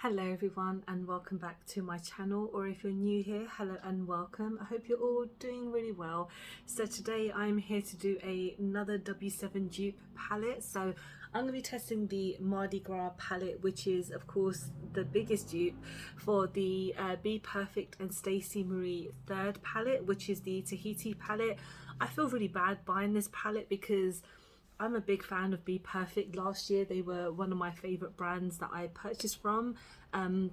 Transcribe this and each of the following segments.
Hello everyone and welcome back to my channel, or if you're new here, hello and welcome. I hope you're all doing really well. So today I'm here to do another W7 dupe palette. So I'm going to be testing the Mardi Gras palette, which is of course the biggest dupe for the BPerfect and Stacey Marie third palette, which is the Tahiti palette. I feel really bad buying this palette because I'm a big fan of BPerfect. Last year they were one of my favourite brands that I purchased from. And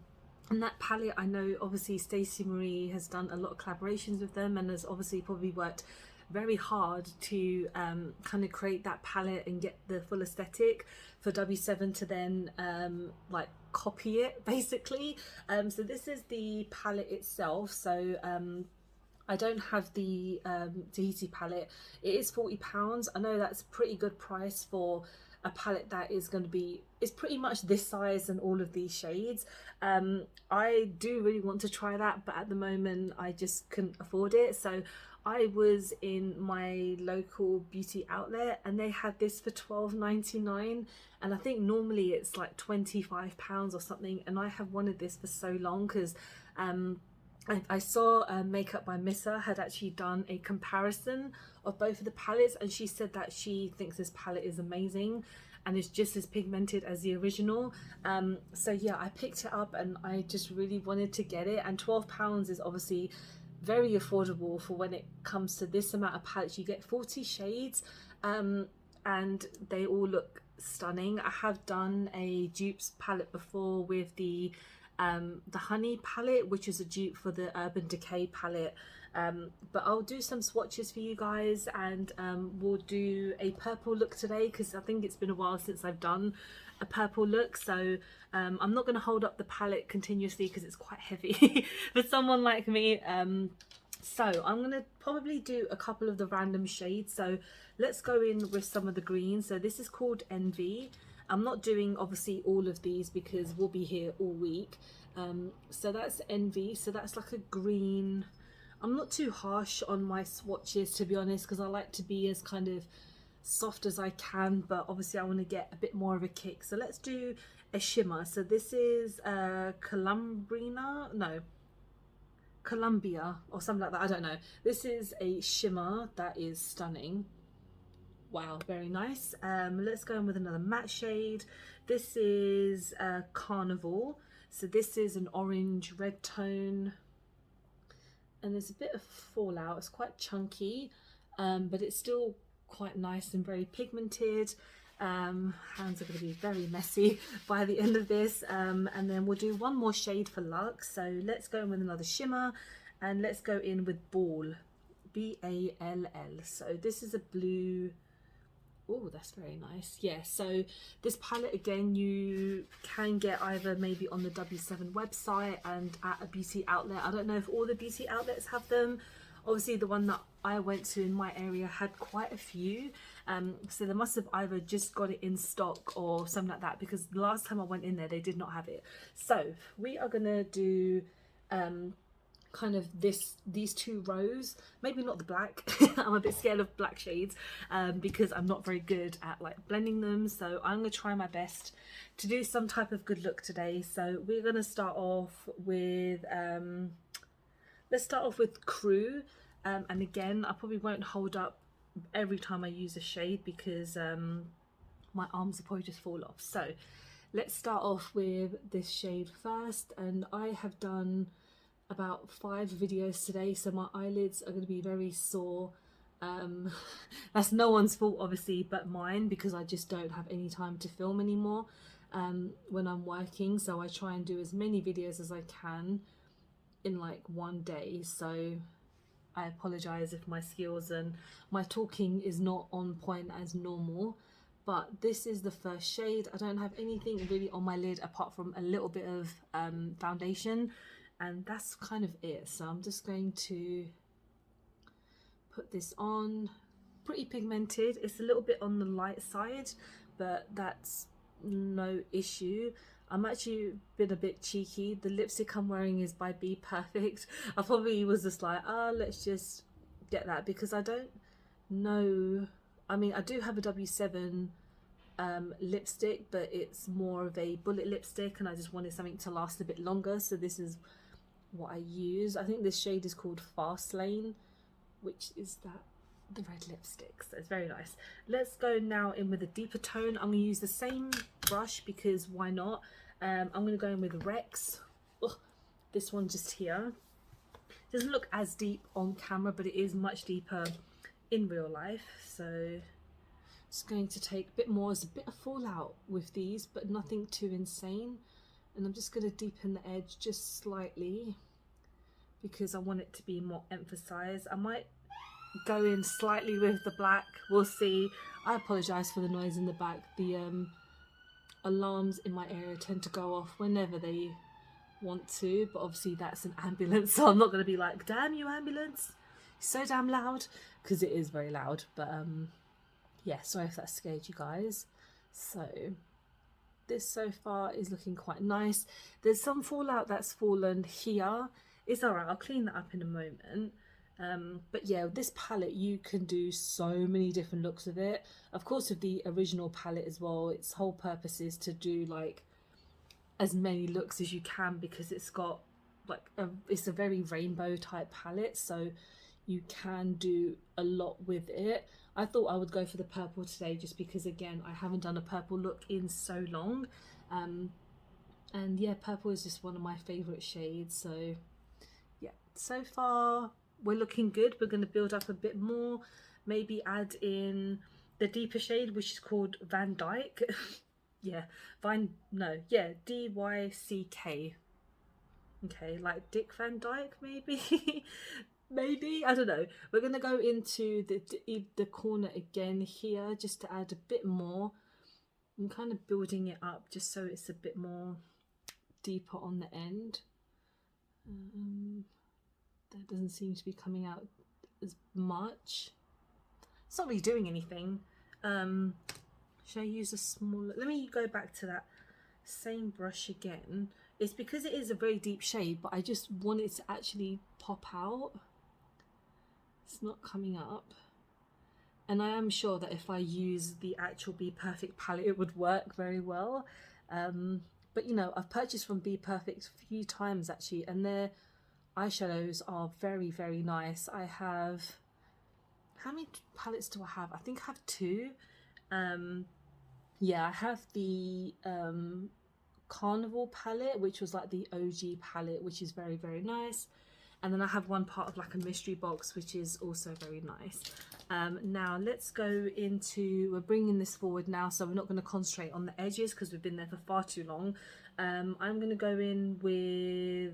that palette, I know obviously Stacey Marie has done a lot of collaborations with them and has obviously probably worked very hard to kind of create that palette and get the full aesthetic for W7 to then like copy it basically. So this is the palette itself. So I don't have the Tahiti palette. It is £40. I know that's a pretty good price for a palette that is going to be, it's pretty much this size and all of these shades. I do really want to try that, but at the moment I just couldn't afford it. So I was in my local beauty outlet and they had this for £12.99, and I think normally it's like £25 or something, and I have wanted this for so long because I saw Makeup by Missa had actually done a comparison of both of the palettes, and she said that she thinks this palette is amazing and it's just as pigmented as the original. So yeah, I picked it up and I just really wanted to get it, and £12 is obviously very affordable for when it comes to this amount of palettes. You get 40 shades and they all look stunning. I have done a dupes palette before with the Honey palette, which is a dupe for the Urban Decay palette, but I'll do some swatches for you guys, and we'll do a purple look today because I think it's been a while since I've done a purple look. So I'm not going to hold up the palette continuously because it's quite heavy for someone like me. So I'm going to probably do a couple of the random shades. So let's go in with some of the greens. So this is called Envy. I'm not doing obviously all of these because we'll be here all week. So that's Envy. So that's like a green. I'm not too harsh on my swatches, to be honest, because I like to be as kind of soft as I can, but obviously I want to get a bit more of a kick. So let's do a shimmer. So this is Columbia or something like that. I don't know. This is a shimmer that is stunning. Wow, very nice. Let's go in with another matte shade. This is Carnival. So this is an orange red tone, and there's a bit of fallout. It's quite chunky, but it's still quite nice and very pigmented. Hands are going to be very messy by the end of this. And then we'll do one more shade for luck. So let's go in with another shimmer, and let's go in with Ball, B-A-L-L. So this is a blue. Oh, that's very nice. Yeah, so this palette again you can get either maybe on the W7 website and at a beauty outlet. I don't know if all the beauty outlets have them. Obviously the one that I went to in my area had quite a few, so they must have either just got it in stock or something like that, because the last time I went in there they did not have it. So we are gonna do kind of these two rows, maybe not the black. I'm a bit scared of black shades because I'm not very good at like blending them, so I'm gonna try my best to do some type of good look today. So we're gonna start off with let's start off with Crew, and again I probably won't hold up every time I use a shade because my arms will probably just fall off. So let's start off with this shade first, and I have done about 5 videos today, so my eyelids are going to be very sore. That's no one's fault obviously but mine, because I just don't have any time to film anymore when I'm working, so I try and do as many videos as I can in like one day. So I apologize if my skills and my talking is not on point as normal, but this is the first shade. I don't have anything really on my lid apart from a little bit of foundation, and that's kind of it. So I'm just going to put this on. Pretty pigmented. It's a little bit on the light side, but that's no issue. I'm actually been a bit cheeky. The lipstick I'm wearing is by BPerfects. I probably was just like, let's just get that, because I don't know. I mean, I do have a W7 lipstick, but it's more of a bullet lipstick, and I just wanted something to last a bit longer, so this is what I use. I think this shade is called Fast Lane, which is the red lipstick, so it's very nice. Let's go now in with a deeper tone. I'm going to use the same brush because why not. I'm going to go in with Rex. Ugh, this one just here. Doesn't look as deep on camera, but it is much deeper in real life, so just going to take a bit more. There's a bit of fallout with these, but nothing too insane, and I'm just going to deepen the edge just slightly because I want it to be more emphasized. I might go in slightly with the black, we'll see. I apologize for the noise in the back. The alarms in my area tend to go off whenever they want to, but obviously that's an ambulance, so I'm not going to be like, damn you ambulance, so damn loud, because it is very loud. But yeah, sorry if that scared you guys. So this so far is looking quite nice. There's some fallout that's fallen here. It's alright, I'll clean that up in a moment. But yeah, this palette, you can do so many different looks with it. Of course, with the original palette as well, its whole purpose is to do like as many looks as you can, because it's got like it's a very rainbow type palette, so you can do a lot with it. I thought I would go for the purple today just because, again, I haven't done a purple look in so long, and yeah, purple is just one of my favorite shades. So yeah, so far we're looking good. We're going to build up a bit more, maybe add in the deeper shade, which is called Van Dyke. Yeah, D-Y-C-K. Okay, like Dick Van Dyke, maybe. Maybe, I don't know. We're going to go into the corner again here just to add a bit more. I'm kind of building it up just so it's a bit more deeper on the end. That doesn't seem to be coming out as much. It's not really doing anything. Should I use a smaller? Let me go back to that same brush again. It's because it is a very deep shade, but I just want it to actually pop out. It's not coming up. And I am sure that if I use the actual BPerfect palette, it would work very well. But you know, I've purchased from BPerfect a few times actually, and their eyeshadows are very, very nice. I have, how many palettes do I have? I think I have two. Yeah, I have the Carnival palette, which was like the OG palette, which is very, very nice. And then I have one part of like a mystery box, which is also very nice. Now let's go into, we're bringing this forward now, so we're not going to concentrate on the edges because we've been there for far too long. I'm going to go in with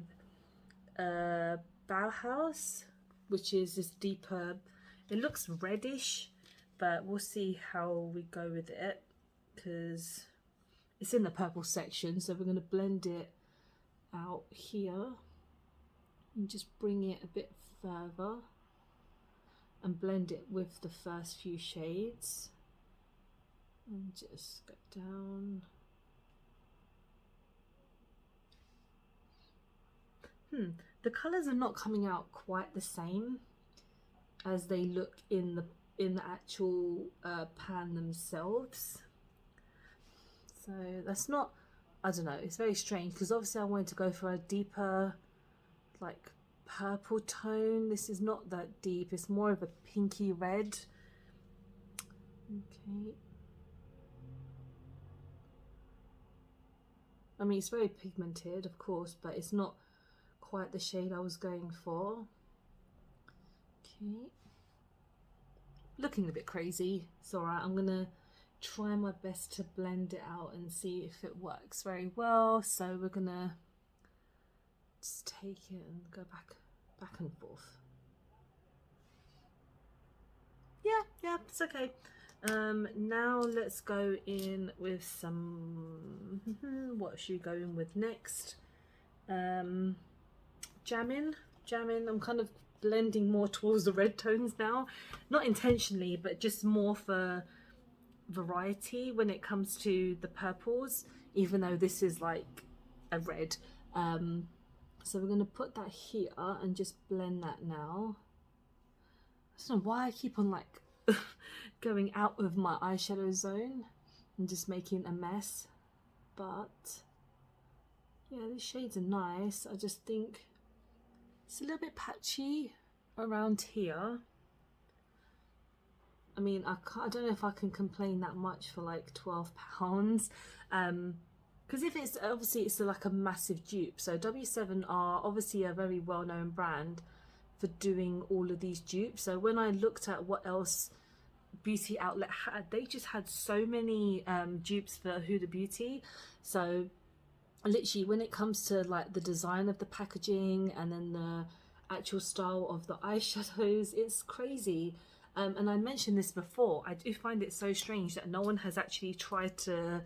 Bauhaus, which is this deeper, it looks reddish, but we'll see how we go with it because it's in the purple section. So we're going to blend it out here and just bring it a bit further and blend it with the first few shades and just go down. The colours are not coming out quite the same as they look in the actual pan themselves. So that's not, I don't know, it's very strange because obviously I wanted to go for a deeper like purple tone. This is not that deep, it's more of a pinky red. Okay, I mean it's very pigmented of course, but it's not quite the shade I was going for. Okay, looking a bit crazy. It's alright, I'm gonna try my best to blend it out and see if it works very well. So we're gonna just take it and go back and forth. Yeah, it's okay. Now let's go in with some, what should we go in with next? Jamming. I'm kind of blending more towards the red tones now, not intentionally, but just more for variety when it comes to the purples, even though this is like a red. So we're going to put that here and just blend that now. I don't know why I keep on like going out of my eyeshadow zone. and just making a mess. But yeah, these shades are nice. I just think it's a little bit patchy around here. I mean, I don't know if I can complain that much for like £12. Because if it's obviously it's like a massive dupe. So W7 are obviously a very well-known brand for doing all of these dupes. So when I looked at what else Beauty Outlet had, they just had so many dupes for Huda Beauty. So literally when it comes to like the design of the packaging and then the actual style of the eyeshadows, it's crazy. And I mentioned this before, I do find it so strange that no one has actually tried to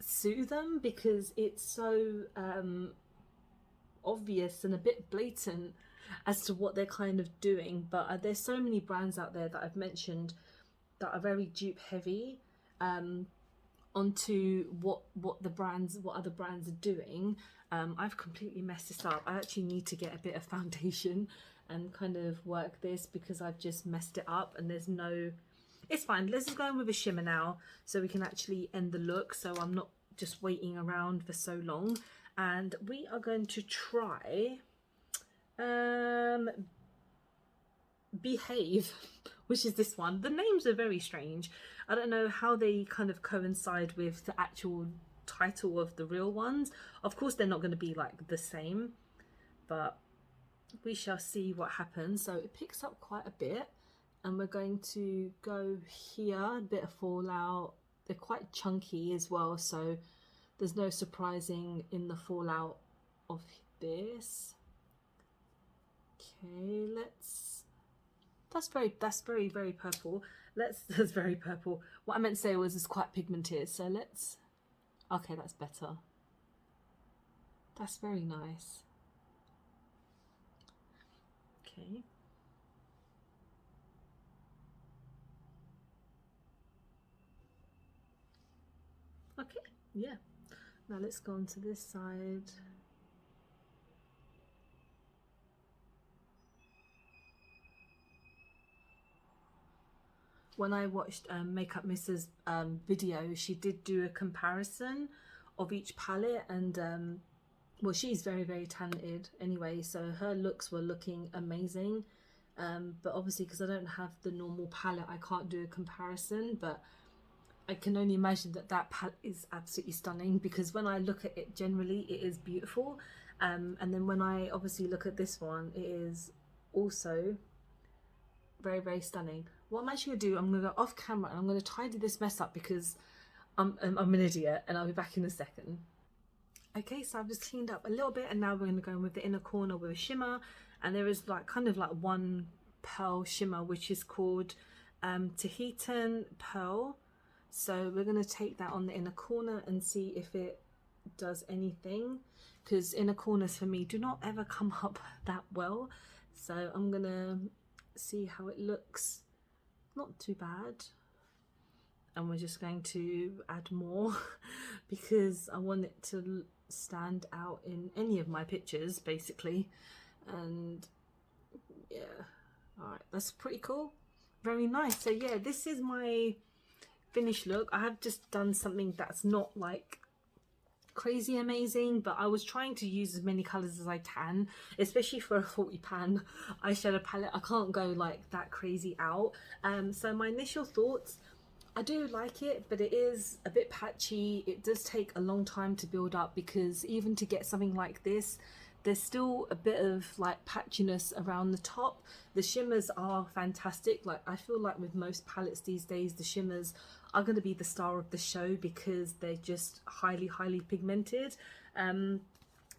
sue them, because it's so obvious and a bit blatant as to what they're kind of doing. But there's so many brands out there that I've mentioned that are very dupe heavy onto what other brands are doing. I've completely messed this up. I actually need to get a bit of foundation and kind of work this, because I've just messed it up and there's no, it's fine. Let's just go in with a shimmer now so we can actually end the look, so I'm not just waiting around for so long. And we are going to try Behave, which is this one. The names are very strange. I don't know how they kind of coincide with the actual title of the real ones. Of course they're not going to be like the same, but we shall see what happens. So it picks up quite a bit, and we're going to go here, a bit of fallout. They're quite chunky as well, so there's no surprising in the fallout of this. Okay, that's very purple. That's very purple. What I meant to say was it's quite pigmented, so okay, that's better. That's very nice. Okay. Okay, yeah. Now let's go on to this side. When I watched Makeup Missa's video, she did do a comparison of each palette, and well, she's very talented anyway, so her looks were looking amazing. But obviously because I don't have the normal palette, I can't do a comparison, but I can only imagine that that palette is absolutely stunning, because when I look at it generally it is beautiful, and then when I obviously look at this one, it is also very stunning. What I'm actually going to do, I'm going to go off camera and I'm going to tidy this mess up, because I'm an idiot, and I'll be back in a second. Okay, so I've just cleaned up a little bit, and now we're going to go in with the inner corner with a shimmer, and there is like kind of like one pearl shimmer which is called Tahitian Pearl. So we're going to take that on the inner corner and see if it does anything, because inner corners for me do not ever come up that well. So I'm going to see how it looks. Not too bad. And we're just going to add more because I want it to stand out in any of my pictures basically. And yeah, all right, that's pretty cool. Very nice. So yeah, this is my finished look. I have just done something that's not like crazy amazing, but I was trying to use as many colors as I can, especially for a 40 pan eyeshadow palette. I can't go like that crazy out. So my initial thoughts, I do like it, but it is a bit patchy. It does take a long time to build up, because even to get something like this, there's still a bit of like patchiness around the top. The shimmers are fantastic. Like I feel like with most palettes these days, the shimmers are going to be the star of the show because they're just highly pigmented.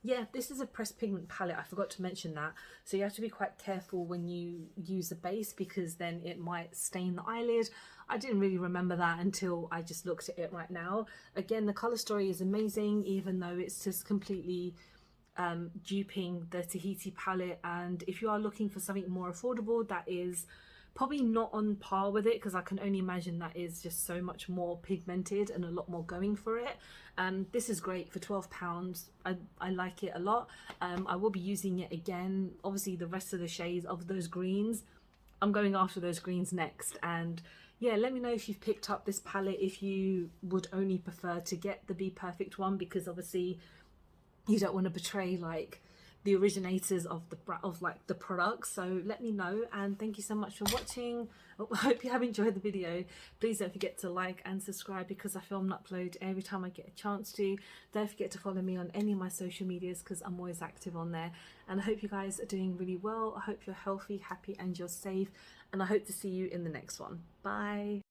Yeah, this is a pressed pigment palette. I forgot to mention that. So you have to be quite careful when you use a base, because then it might stain the eyelid. I didn't really remember that until I just looked at it right now. Again, the color story is amazing, even though it's just completely duping the Tahiti palette. And if you are looking for something more affordable, that is probably not on par with it, because I can only imagine that is just so much more pigmented and a lot more going for it. This is great for £12. I like it a lot. I will be using it again. Obviously the rest of the shades of those greens, I'm going after those greens next, and yeah, let me know if you've picked up this palette, if you would only prefer to get the Be Perfect one, because obviously you don't want to betray like the originators of the products. So let me know, and thank you so much for watching. I hope you have enjoyed the video. Please don't forget to like and subscribe, because I film and upload every time I get a chance to. Don't forget to follow me on any of my social medias, because I'm always active on there. And I hope you guys are doing really well. I hope you're healthy, happy, and you're safe, and I hope to see you in the next one. Bye.